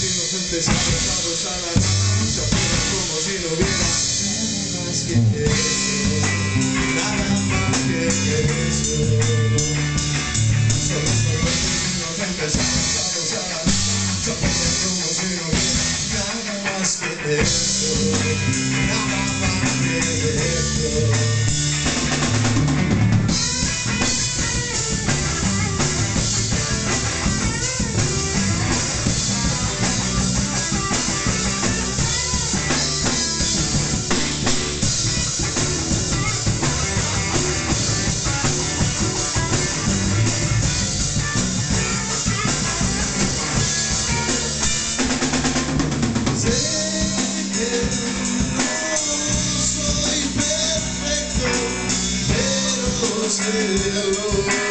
Inocentes abrazados a la cama, se afueran como si no hubiera nada más que eso, nada más que eso. Solo inocentes abrazados a la cama, se afueran como si no hubiera nada más que eso, nada más que eso. Hello.